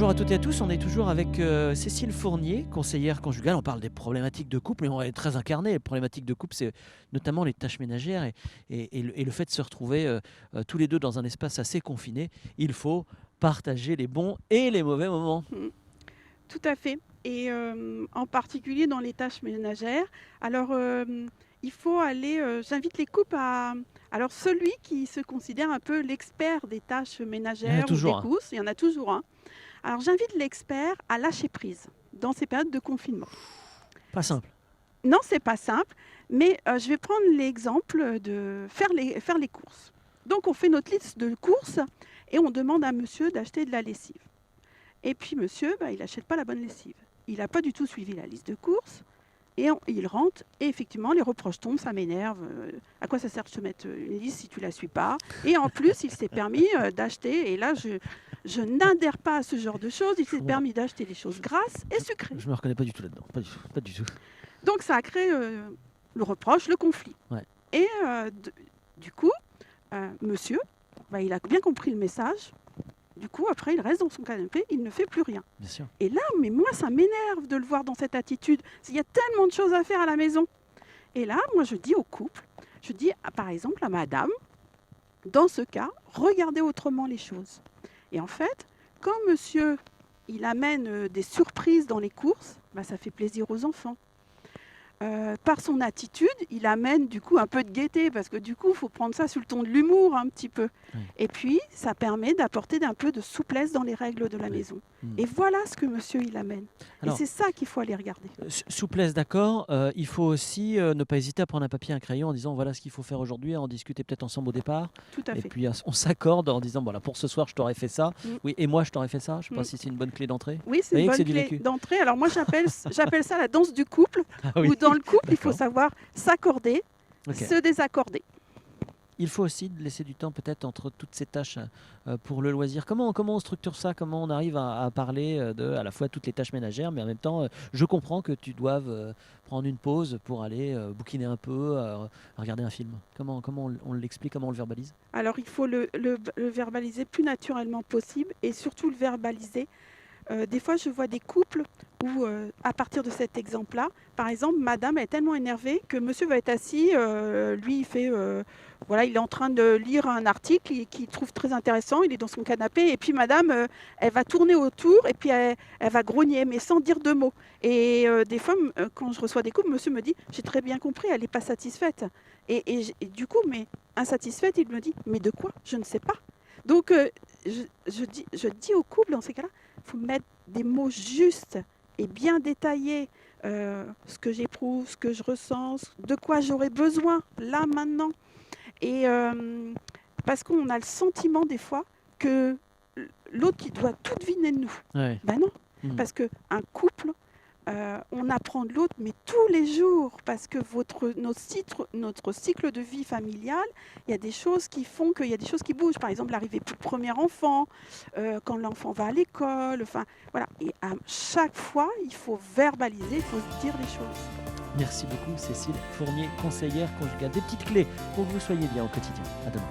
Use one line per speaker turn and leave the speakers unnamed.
Bonjour à toutes et à tous, on est toujours avec Cécile Fournier, conseillère conjugale. On parle des problématiques de couple, mais on est très incarné. Les problématiques de couple, c'est notamment les tâches ménagères et le fait de se retrouver tous les deux dans un espace assez confiné. Il faut partager les bons et les mauvais moments.
Mmh. Tout à fait et en particulier dans les tâches ménagères. Alors, il faut aller, j'invite les couples à alors celui qui se considère un peu l'expert des tâches
Il y en a
ménagères ou des
toujours un.
courses, il y en a toujours un. Alors j'invite l'expert à lâcher prise dans ces périodes de confinement.
Pas simple.
Non, c'est pas simple, mais je vais prendre l'exemple de faire les courses. Donc on fait notre liste de courses et on demande à monsieur d'acheter de la lessive. Et puis monsieur, il n'achète pas la bonne lessive. Il n'a pas du tout suivi la liste de courses et il rentre et effectivement les reproches tombent, ça m'énerve. À quoi ça sert de te mettre une liste si tu la suis pas? Et en plus, il s'est permis d'acheter, et là je n'adhère pas à ce genre de choses, il s'est
Bon,
permis d'acheter des choses grasses et sucrées.
je me reconnais pas du tout là-dedans. Pas du tout. Pas du tout.
Donc ça a créé le reproche, le conflit.
Ouais.
Et du coup, monsieur, il a bien compris le message. Du coup, après, il reste dans son canapé, il ne fait plus rien.
Bien sûr.
Et là, mais moi, ça m'énerve de le voir dans cette attitude. Il y a tellement de choses à faire à la maison. Et là, moi, je dis au couple, je dis par exemple à madame, dans ce cas, regardez autrement les choses. Et en fait, quand monsieur, il amène des surprises dans les courses, ça fait plaisir aux enfants. Par son attitude, il amène du coup un peu de gaieté parce que du coup, il faut prendre ça sur le ton de l'humour un petit peu.
Oui.
Et puis, ça permet d'apporter un peu de souplesse dans les règles de la
Oui.
maison.
Mm.
Et voilà ce que monsieur, il amène.
Alors,
et c'est ça qu'il faut aller regarder.
Souplesse, d'accord. Il faut aussi ne pas hésiter à prendre un papier et un crayon en disant voilà ce qu'il faut faire aujourd'hui, à en discuter peut-être ensemble au départ.
Tout à
Et
fait.
puis on s'accorde en disant voilà, pour ce soir, je t'aurais fait ça.
Mm.
Oui, et moi, je t'aurais fait ça. Je ne sais pas
Mm.
si c'est une bonne clé d'entrée.
Oui,
Vous
c'est une
voyez que c'est
bonne
du
clé
vécu.
d'entrée. Alors moi, j'appelle ça la danse du couple,
Ah
où
oui.
dans le couple, il faut
D'accord.
savoir s'accorder,
Ok.
se désaccorder.
Il faut aussi laisser du temps peut-être entre toutes ces tâches pour le loisir. Comment on structure ça? Comment on arrive à parler de à la fois toutes les tâches ménagères, mais en même temps, je comprends que tu doives prendre une pause pour aller bouquiner un peu, regarder un film. Comment on l'explique, comment on le verbalise?
Alors il faut le verbaliser plus naturellement possible et surtout le verbaliser. Des fois, je vois des couples où, à partir de cet exemple-là, par exemple, madame est tellement énervée que monsieur va être assis, lui, il fait, voilà, il est en train de lire un article qu'il trouve très intéressant, il est dans son canapé et puis madame, elle va tourner autour et puis elle va grogner, mais sans dire 2 mots. Et des fois, quand je reçois des couples, monsieur me dit: «J'ai très bien compris, elle n'est pas satisfaite». Et du coup, mais insatisfaite, il me dit: «Mais de quoi? Je ne sais pas». Donc je dis au couple dans ces cas-là, il faut mettre des mots justes et bien détaillés, ce que j'éprouve, ce que je ressens, de quoi j'aurais besoin là, maintenant. Et parce qu'on a le sentiment des fois que l'autre qui doit tout deviner de nous.
Ouais.
Ben non,
Mm.
parce qu'un couple, on apprend de l'autre, mais tous les jours, parce que notre cycle de vie familial, il y a des choses qui font qu'il y a des choses qui bougent. Par exemple, l'arrivée du premier enfant, quand l'enfant va à l'école, enfin voilà. Et à chaque fois, il faut verbaliser, il faut se dire les choses.
Merci beaucoup Cécile Fournier, conseillère conjugale. Des petites clés pour que vous soyez bien au quotidien. À demain.